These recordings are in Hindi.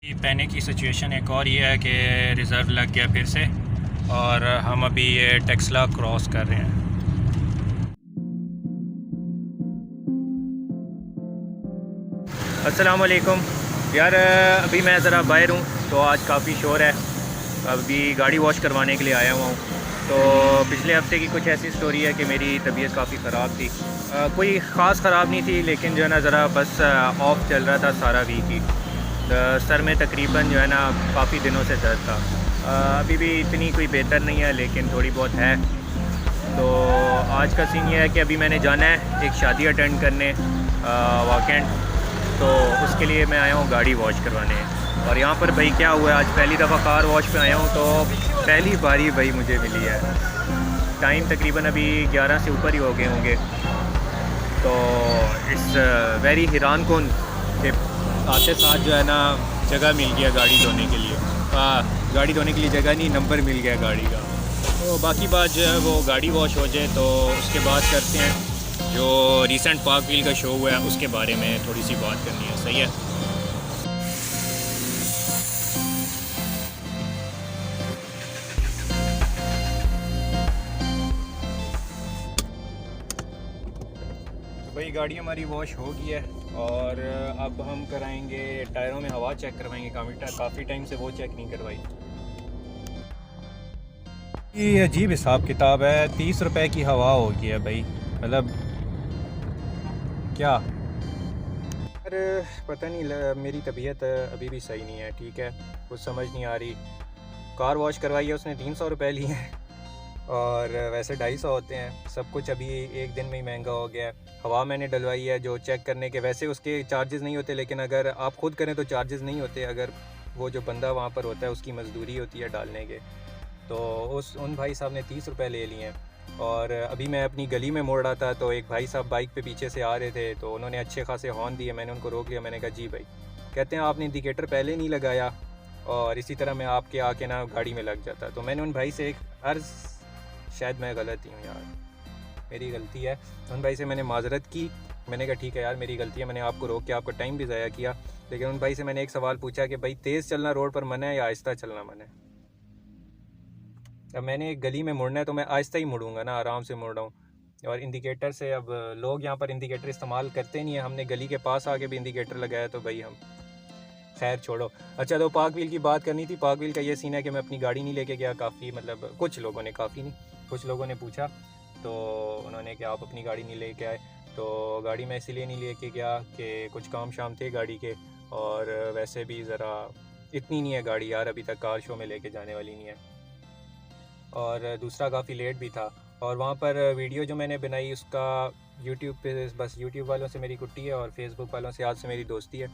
पैनिक की सिचुएशन एक और ये है कि रिज़र्व लग गया फिर से और हम अभी ये टेक्सला क्रॉस कर रहे हैं। अस्सलाम वालेकुम यार, अभी मैं ज़रा बाहर हूँ तो आज काफ़ी शोर है। अभी गाड़ी वॉश करवाने के लिए आया हुआ हूँ। तो पिछले हफ्ते की कुछ ऐसी स्टोरी है कि मेरी तबीयत काफ़ी ख़राब थी। कोई ख़ास ख़राब नहीं थी, लेकिन जो है ना ज़रा बस ऑफ चल रहा था सारा वीक ही। सर में तकरीबन जो है ना काफ़ी दिनों से दर्द था। अभी भी इतनी कोई बेहतर नहीं है, लेकिन थोड़ी बहुत है। तो आज का सीन ये है कि अभी मैंने जाना है एक शादी अटेंड करने वीकेंड, तो उसके लिए मैं आया हूँ गाड़ी वॉश करवाने। और यहाँ पर भाई क्या हुआ है, आज पहली दफ़ा कार वॉश पे आया हूँ तो पहली बारी भाई मुझे मिली है। टाइम तकरीबन अभी 11 से ऊपर ही हो गए होंगे। तो इस वेरी हैरान कौन के आते साथ जो है ना जगह मिल गया गाड़ी धोने के लिए। गाड़ी धोने के लिए जगह नहीं, नंबर मिल गया गाड़ी का। तो बाकी बात जो है वो गाड़ी वॉश हो जाए तो उसके बाद करते हैं। जो रिसेंट पार्क व्हील का शो हुआ है उसके बारे में थोड़ी सी बात करनी है, सही है। भाई गाड़ी हमारी वॉश हो गई है और अब हम कराएंगे टायरों में हवा चेक करवाएंगे। काफ़ी टाइम से वो चेक नहीं करवाई। ये अजीब हिसाब किताब है, 30 रुपए की हवा हो गई है भाई, मतलब क्या। अरे पता नहीं, मेरी तबीयत अभी भी सही नहीं है, ठीक है, कुछ समझ नहीं आ रही। कार वॉश करवाई है उसने 300 रुपये लिए हैं और वैसे 250 होते हैं। सब कुछ अभी एक दिन में ही महंगा हो गया है। हवा मैंने डलवाई है जो चेक करने के, वैसे उसके चार्जेस नहीं होते, लेकिन अगर आप खुद करें तो चार्जेस नहीं होते। अगर वो जो बंदा वहाँ पर होता है उसकी मजदूरी होती है डालने के, तो उन भाई साहब ने 30 रुपये ले लिए हैं। और अभी मैं अपनी गली में मोड़ रहा था तो एक भाई साहब बाइक पे पीछे से आ रहे थे, तो उन्होंने अच्छे खासे हॉर्न दिए। मैंने उनको रोक लिया, मैंने कहा जी भाई। कहते हैं आपने इंडिकेटर पहले नहीं लगाया और इसी तरह मैं आपके आके ना गाड़ी में लग जाता। तो मैंने उन भाई से एक अर्ज़, शायद मैं गलत ही हूँ यार, मेरी गलती है। उन भाई से मैंने माजरत की, मैंने कहा ठीक है यार मेरी गलती है, मैंने आपको रोक के आपका टाइम भी ज़ाया किया। लेकिन उन भाई से मैंने एक सवाल पूछा कि भाई तेज़ चलना रोड पर मना है या आहिस्ता चलना मना है। अब मैंने एक गली में मुड़ना है तो मैं आहिस्ता ही मुड़ूंगा ना, आराम से मुड़ रहा हूँ। और इंडिकेटर से, अब लोग यहाँ पर इंडिकेटर इस्तेमाल करते नहीं है, हमने गली के पास आके भी इंडिकेटर लगाया तो भाई हम, खैर छोड़ो। अच्छा, तो पार्क व्हील की बात करनी थी। पार्क व्हील का ये सीन है कि मैं अपनी गाड़ी नहीं लेके गया। काफ़ी मतलब कुछ लोगों ने, काफ़ी नहीं, कुछ लोगों ने पूछा तो उन्होंने कि आप अपनी गाड़ी नहीं लेके आए। तो गाड़ी मैं इसीलिए नहीं लेके गया कि कुछ काम शाम थे गाड़ी के, और वैसे भी ज़रा इतनी नहीं है गाड़ी यार, अभी तक कार शो में लेके जाने वाली नहीं है। और दूसरा काफ़ी लेट भी था। और वहाँ पर वीडियो जो मैंने बनाई उसका यूट्यूब पे, बस यूट्यूब वालों से मेरी कुट्टी है और फेसबुक वालों से आज से मेरी दोस्ती है।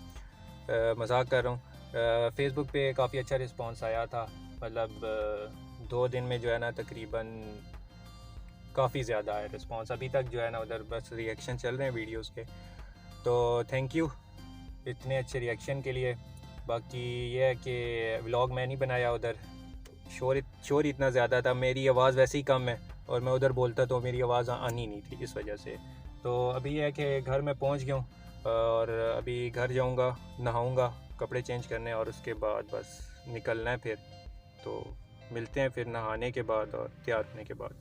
मजाक कर रहा हूँ। फेसबुक पे काफ़ी अच्छा रिस्पांस आया था, मतलब 2 दिन में जो है ना तकरीबन काफ़ी ज़्यादा है रिस्पांस। अभी तक जो है ना उधर बस रिएक्शन चल रहे हैं वीडियोस के, तो थैंक यू इतने अच्छे रिएक्शन के लिए। बाकी ये है कि व्लॉग मैं नहीं बनाया, उधर शोर इतना ज़्यादा था, मेरी आवाज़ वैसे ही कम है और मैं उधर बोलता तो मेरी आवाज़ आनी नहीं थी, इस वजह से। तो अभी यह है कि घर में पहुंच गया हूँ और अभी घर जाऊंगा, नहाऊंगा, कपड़े चेंज करने और उसके बाद बस निकलना है फिर। तो मिलते हैं फिर नहाने के बाद और तैयार होने के बाद।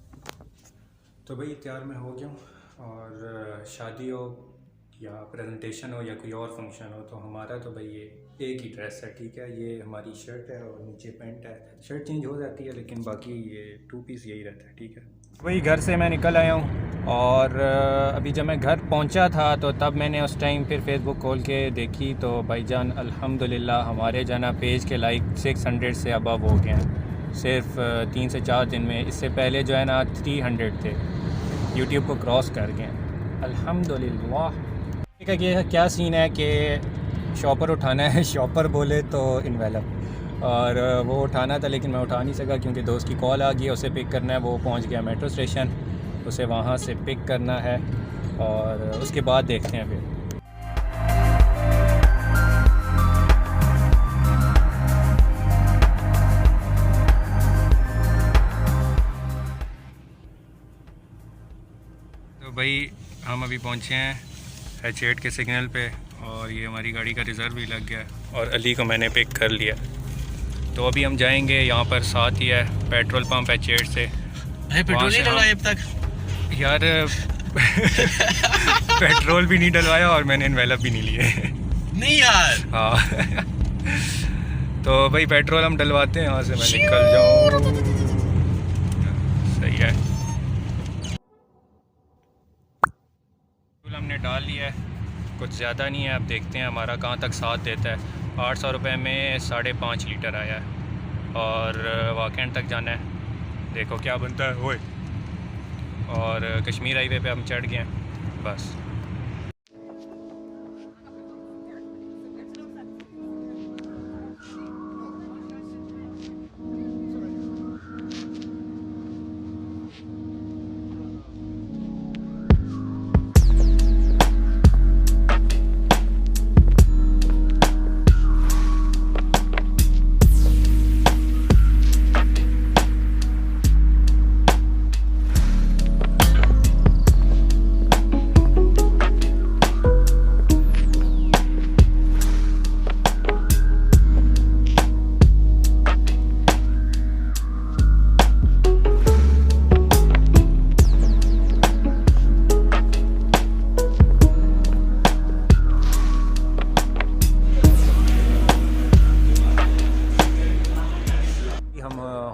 तो भाई तैयार मैं हो गया हूँ, और शादी हो या प्रेजेंटेशन हो या कोई और फंक्शन हो तो हमारा तो भाई ये एक ही ड्रेस है, ठीक है। ये हमारी शर्ट है और नीचे पैंट है, शर्ट चेंज हो जाती है लेकिन बाकी ये 2 पीस यही रहता है, ठीक है। वही घर से मैं निकल आया हूँ और अभी जब मैं घर पहुँचा था तो तब मैंने उस टाइम फिर फेसबुक खोल के देखी तो भाईजान अल्हम्दुलिल्लाह हमारे जाना पेज के लाइक 600 से अबव हो गए हैं सिर्फ 3 से 4 दिन में। इससे पहले जो है ना 300 थे, यूट्यूब को क्रॉस कर गए अल्हम्दुलिल्लाह। ठीक है, ये क्या सीन है कि शॉपर उठाना है, शॉपर बोले तो इन्वेलप, और वो उठाना था लेकिन मैं उठा नहीं सका क्योंकि दोस्त की कॉल आ गई, उसे पिक करना है। वो पहुंच गया मेट्रो स्टेशन, उसे वहां से पिक करना है और उसके बाद देखते हैं फिर। तो भाई हम अभी पहुंचे हैं H8 के सिग्नल पे और ये हमारी गाड़ी का रिज़र्व भी लग गया है। और अली को मैंने पिक कर लिया। तो अभी हम जाएंगे, यहाँ पर साथ ही है पेट्रोल पंप है चेड़ से। पेट्रोल नहीं डलवाया अब तक यार पेट्रोल भी नहीं डलवाया और मैंने एनवेलप भी नहीं लिए। नहीं यार। हाँ तो भाई पेट्रोल हम डलवाते हैं, यहाँ से मैं निकल जाऊँ। सही है, हमने डाल लिया है, कुछ ज़्यादा नहीं है। अब देखते हैं हमारा कहाँ तक साथ देता है। 800 रुपये में 5.5 लीटर आया है और वाकई तक जाना है, देखो क्या बनता है। ओए, और कश्मीर हाईवे पे हम चढ़ गए हैं बस।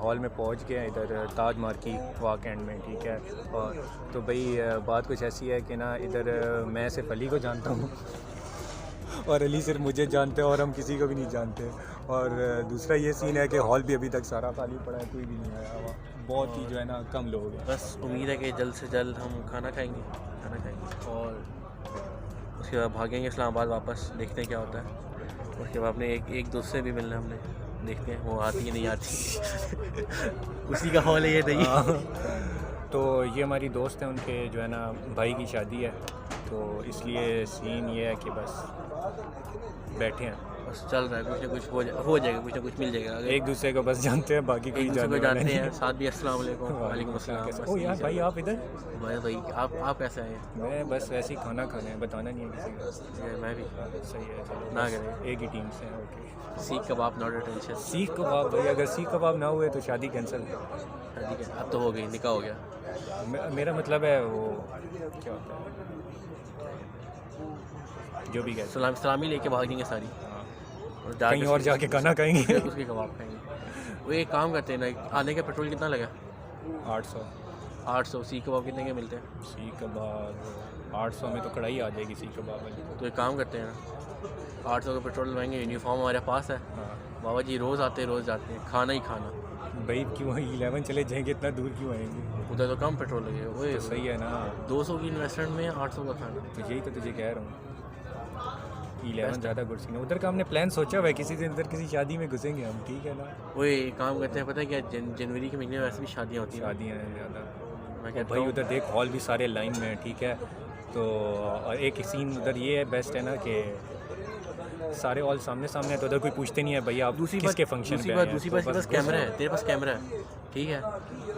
हॉल में पहुंच गए हैं, इधर ताज मार्की वाक एंड में, ठीक है। और तो भाई बात कुछ ऐसी है कि ना, इधर मैं सिर्फ अली को जानता हूँ और अली सिर्फ मुझे जानते हैं और हम किसी को भी नहीं जानते। और दूसरा ये सीन है कि हॉल भी अभी तक सारा खाली पड़ा है, कोई भी नहीं आया हुआ, बहुत ही जो है ना कम लोग हैं। बस उम्मीद है कि जल्द से जल्द हम खाना खाएंगे और उसके बाद भागेंगे इस्लामाबाद वापस, देखते हैं क्या होता है। उसके बाद अपने एक दोस्त से भी मिलना हमने, देखते हैं वो आती है नहीं आती उसी का हॉल है ये नहीं। तो ये हमारी दोस्त हैं, उनके जो है ना भाई की शादी है, तो इसलिए सीन ये है कि बस बैठे हैं, बस चल रहा है, कुछ ना कुछ हो जाएगा, कुछ ना कुछ मिल जाएगा। एक दूसरे को बस जानते हैं, बाकी कोई जानते हैं। साथ भी अस्सलाम वालेकुम। वालेकुम अस्सलाम। ओ यार भाई, आप इधर? भाई आप कैसे आए? मैं बस वैसे ही खाना खाने हैं, बताना नहीं है किसी को। मैं भी। सही है, चलो ना करें, एक ही टीम से हैं। ओके, सीख कबाब नॉट अ टेंशन। सीख कबाब भाई, अगर सीख कबाब ना हुए तो शादी कैंसिल। शादी अब तो हो गई, निकाह हो गया। मेरा मतलब है वो क्या होता है, जो भी कहते हैं, सलामी लेके भागेंगे सारी, और कहीं और जाके खाना खाएंगे, उसके कबाब खाएंगे। वो एक काम करते हैं ना, आने का पेट्रोल कितना लगा? 800। सीख कबाब कितने के मिलते हैं? सीख कबाब 800 में तो कढ़ाई आ जाएगी सीख कबाब वाली। तो एक काम करते हैं ना, 800 का पेट्रोल लगवाएंगे, यूनिफॉर्म हमारे पास है। बाबा जी रोज़ आते हैं, रोज़ जाते हैं, खाना ही खाना। भाई क्यों 11 चले जाएंगे, इतना दूर क्यों आएंगे? उधर तो कम पेट्रोल लगेगा। वो तो सही है ना, 200 की इन्वेस्टमेंट में 800 का खाना। तो यही तो तुझे कह रहा हूँ, 11 ज़्यादा गुड सीन है। उधर का हमने प्लान सोचा हुआ है, किसी दिन इधर किसी शादी में घुसेंगे हम, ठीक है ना। वो काम करते हैं, पता है क्या, जनवरी के महीने में वैसे भी शादियाँ होती हैं। शादियाँ हैं ज़्यादा, मैं कहता भाई उधर देख हॉल भी सारे लाइन में, ठीक है। तो और एक सीन उधर ये है बेस्ट है ना कि सारे हॉल सामने है, तो उधर कोई पूछते नहीं है भैया आप किसके फंक्शन पे हैं। दूसरी बात, बस कैमरा है, तेरे पास कैमरा है, ठीक है,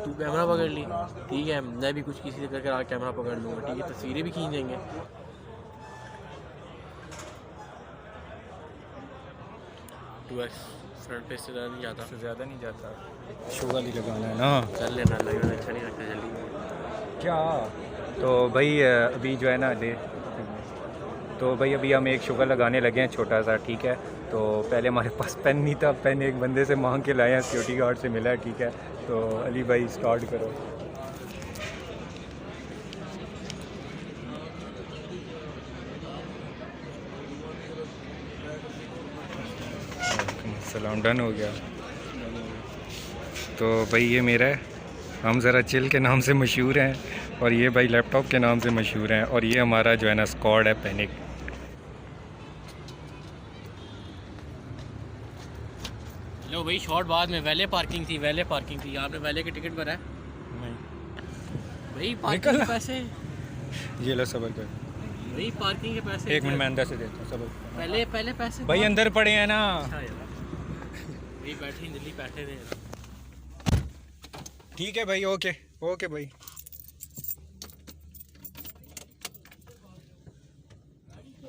तू कैमरा पकड़ ली, ठीक है, मैं भी कुछ किसी से करके आगे कैमरा पकड़ लूँगा, ठीक है, तस्वीरें भी खींच देंगे। फ्रंट पे से ज़्यादा नहीं जाता, शुगर ही लगाना है ना, चल लेना, लगना अच्छा नहीं लगता जल्दी क्या। तो भाई अभी जो है ना तो भाई अभी हम एक शुगर लगाने लगे हैं छोटा सा, ठीक है। तो पहले हमारे पास पेन नहीं था, पेन एक बंदे से मांग के लाए हैं, सिक्योरिटी गार्ड से मिला है, ठीक है। तो अली भाई स्टार्ट करो। सलाम, डन हो गया। तो भाई ये मेरा है, हम ज़रा चिल के नाम से मशहूर हैं, और ये भाई लैपटॉप के नाम से मशहूर हैं, और ये हमारा जो है ना स्क्वाड है पैनिक। लो भाई, शॉर्ट बाद में वैले पार्किंग थी, आपने वैले की टिकट भरा है? नहीं भाई पार्किंग के पैसे, ये लो सबर कर भाई पार्किंग के पैसे। एक मिनट में अंदर से देता हूँ सबर। पहले पैसे भाई अंदर पड़े हैं ना, भाई बैठे दिल्ली बैठे थे। ठीक है भाई, ओके ओके भाई।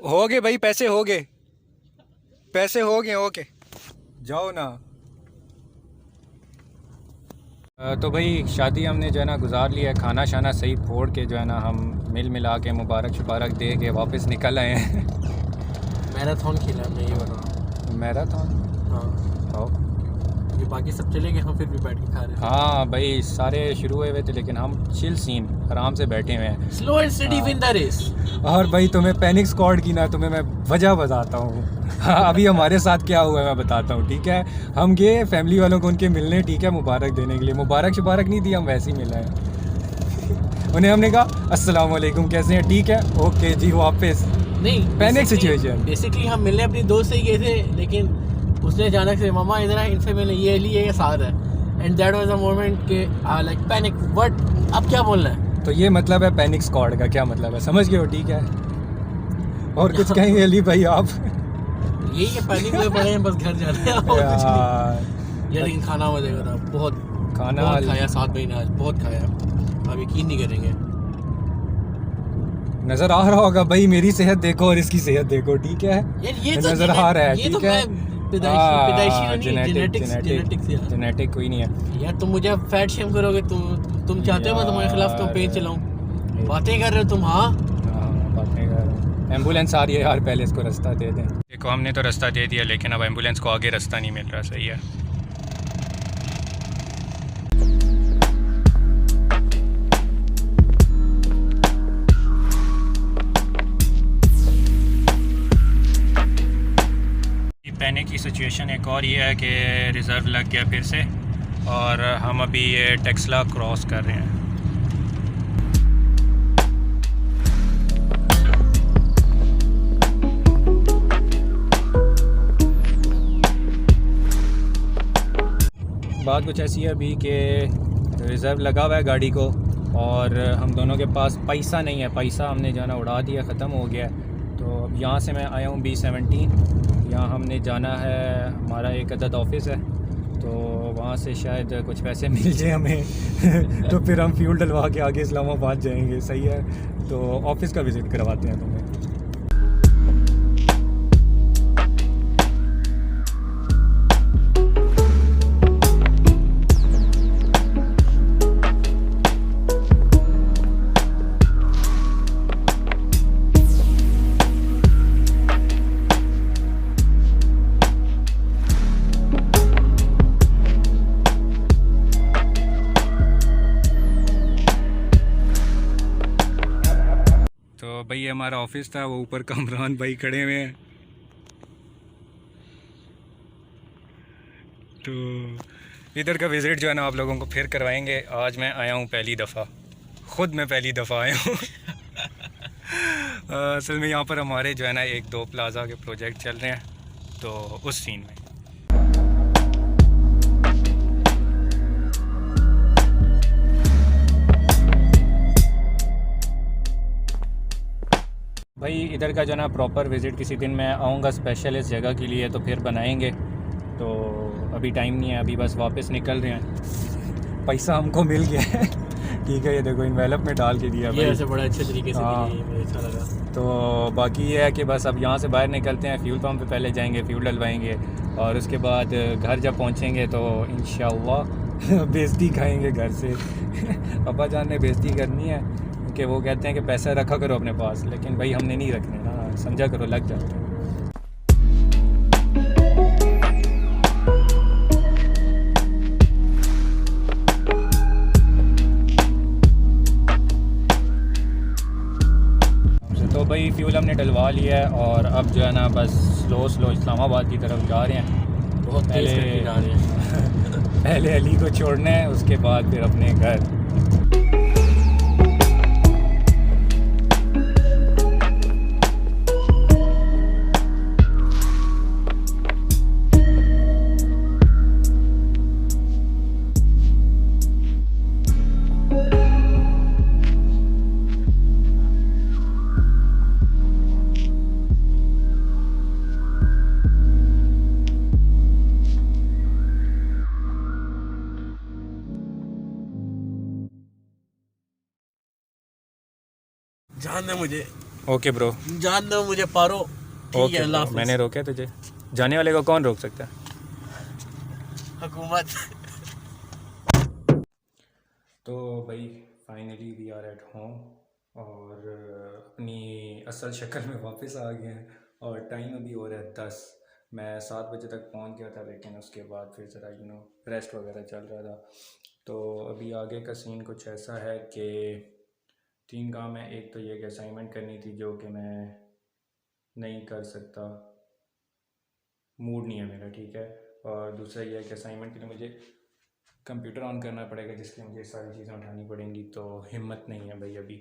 हो गए भाई, पैसे हो गए, पैसे हो गए, ओके जाओ ना। तो भाई शादी हमने जो है ना गुजार लिया है, खाना शाना सही फोड़ के जो है ना हम मिल मिला के मुबारक शुबारक दे के वापस निकल आए हैं। मैराथन खेला हमने, ये बता। मैराथन? हाँ, ये बाकी सब चले गए, हम फिर भी बैठ के खा रहे हैं। हाँ भाई सारे शुरू हुए थे लेकिन हम चिल सीन आराम से बैठे हुए हैं। Slow and steady win the race. और भाई तुम्हें पैनिक स्क्वाड की ना तुम्हें मैं वजह बताता हूँ। हाँ अभी हमारे साथ क्या हुआ है मैं बताता हूँ, ठीक है। हम गए फैमिली वालों को उनके मिलने, ठीक है, मुबारक देने के लिए। मुबारक शुबारक नहीं दी, हम वैसे ही मिले हैं। उन्हें हमने कहा अस्सलाम वालेकुम, कैसे हैं, ठीक है, ओके जी, वापस। नहीं, पैनिक सिचुएशन। बेसिकली हम मिलने अपनी दोस्त से ही गए थे, लेकिन उसने अचानक से मामा इधर आए, इनसे मैंने ये लिए, ये साथ है। And that was a moment के लाइक पैनिक, बट अब क्या बोलना है। तो ये मतलब है पैनिक स्क्वाड का, क्या मतलब है समझ गए हो, ठीक है। और कुछ कहेंगे अली भाई आप? यही है, पैनिक में पड़े हैं, बस घर जा रहे हैं और कुछ नहीं। यार लेकिन खाना मजेगा था, बहुत खाया 7 महीने, आज बहुत खाया, आप यकीन नहीं करेंगे। नजर आ रहा होगा भाई, मेरी सेहत देखो और इसकी सेहत देखो, ठीक है। यार ये तो नजर आ रहा है, ठीक है। जेनेटिक कोई नहीं है यार। तुम मुझे फैट शेम करोगे, तुम चाहते हो मैं तुम्हारे खिलाफ कैंपेन चलाऊं? बातें कर रहे हो तुम। हाँ बातें कर रहे हो। एम्बुलेंस आ रही है यार, पहले इसको रास्ता दे दें। देखो हमने तो रास्ता दे दिया लेकिन अब एम्बुलेंस को आगे रास्ता नहीं मिल रहा, सही है। पैनिक की सिचुएशन एक और ये है कि रिज़र्व लग गया फिर से, और हम अभी ये टेक्सला क्रॉस कर रहे हैं। बात कुछ ऐसी है अभी कि रिज़र्व लगा हुआ है गाड़ी को, और हम दोनों के पास पैसा नहीं है। पैसा हमने जाना उड़ा दिया, ख़त्म हो गया। तो अब यहाँ से मैं आया हूँ B17, यहाँ हमने जाना है, हमारा एक अदद ऑफिस है, तो वहाँ से शायद कुछ पैसे मिल जाए हमें। तो फिर हम फ्यूल डलवा के आगे इस्लामाबाद जाएंगे, सही है। तो ऑफिस का विज़िट करवाते हैं तुम्हें। तो भाई ये हमारा ऑफिस था, वो ऊपर कामरान भाई खड़े हुए हैं। तो इधर का विज़िट जो है ना आप लोगों को फिर करवाएंगे। आज मैं आया हूँ पहली दफ़ा, ख़ुद मैं पहली दफ़ा आया हूँ। असल में यहाँ पर हमारे जो है ना 1-2 प्लाज़ा के प्रोजेक्ट चल रहे हैं, तो उस सीन में भाई इधर का जो है ना प्रॉपर विज़िट किसी दिन मैं आऊँगा स्पेशल इस जगह के लिए, तो फिर बनाएंगे। तो अभी टाइम नहीं है, अभी बस वापस निकल रहे हैं। पैसा हमको मिल गया है, ठीक है, ये देखो इन्वेलप में डाल के दिया भाई, ये ऐसे बड़ा अच्छे तरीके से हाँ। मुझे अच्छा लगा। तो बाकी ये है कि बस अब यहाँ से बाहर निकलते हैं, फ्यूल पंप पे पहले जाएंगे, फ्यूल डलवाएंगे, और उसके बाद घर जब पहुँचेंगे तो इंशाअल्लाह बेइज्जती खाएंगे घर से। अब्बा जान ने बेइज्जती करनी है कि वो कहते हैं कि पैसा रखा करो अपने पास, लेकिन भाई हमने नहीं रखने ना, समझा करो, लग जाते हैं। तो भाई फ्यूल हमने डलवा लिया है और अब जो है ना बस स्लो इस्लामाबाद की तरफ जा रहे हैं। बहुत तेज करके जा रहे हैं। पहले अली को छोड़ना है, उसके बाद फिर अपने घर। जान दो मुझे, ओके ब्रो, जान दो मुझे पारो, ठीक है, ओके अल्लाह हाफ़िज़। मैंने रोका तुझे। जाने वाले को कौन रोक सकता है? हुकूमत। तो भाई finally we are at home और अपनी असल शक्ल में वापस आ गए हैं और टाइम अभी हो रहा है 10। मैं 7 बजे तक पहुंच गया था, लेकिन उसके बाद फिर ज़रा रेस्ट वगैरह चल रहा था। तो अभी आगे का सीन कुछ ऐसा है कि 3 काम है। एक तो ये कि असाइनमेंट करनी थी जो कि मैं नहीं कर सकता, मूड नहीं है मेरा, ठीक है। और दूसरा ये है कि असाइनमेंट के लिए मुझे कंप्यूटर ऑन करना पड़ेगा, जिसके लिए मुझे सारी चीज़ें उठानी पड़ेंगी, तो हिम्मत नहीं है भाई अभी।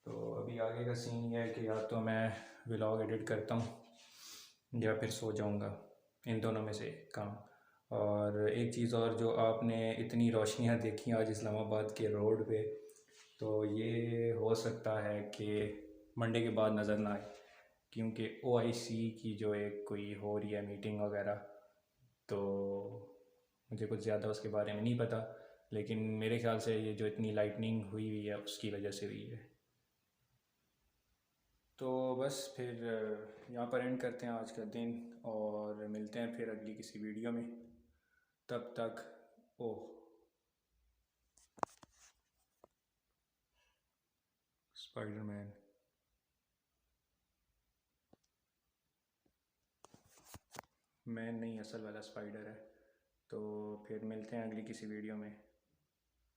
तो अभी आगे का सीन ये है कि या तो मैं व्लॉग एडिट करता हूँ या फिर सो जाऊँगा, इन दोनों में से एक काम। और एक चीज़ और, जो आपने इतनी रोशनियाँ देखी आज इस्लामाबाद के रोड पे, तो ये हो सकता है कि मंडे के बाद नज़र ना आए, क्योंकि OIC की जो एक कोई हो रही है मीटिंग वगैरह, तो मुझे कुछ ज़्यादा उसके बारे में नहीं पता, लेकिन मेरे ख्याल से ये जो इतनी लाइटनिंग हुई है उसकी वजह से हुई है। तो बस फिर यहाँ पर एंड करते हैं आज का दिन और मिलते हैं फिर अगली किसी वीडियो में। तब तक ओह, स्पाइडरमैन। मैन नहीं, असल वाला स्पाइडर है। तो फिर मिलते हैं अगली किसी वीडियो में,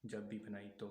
जब भी बनाई तो।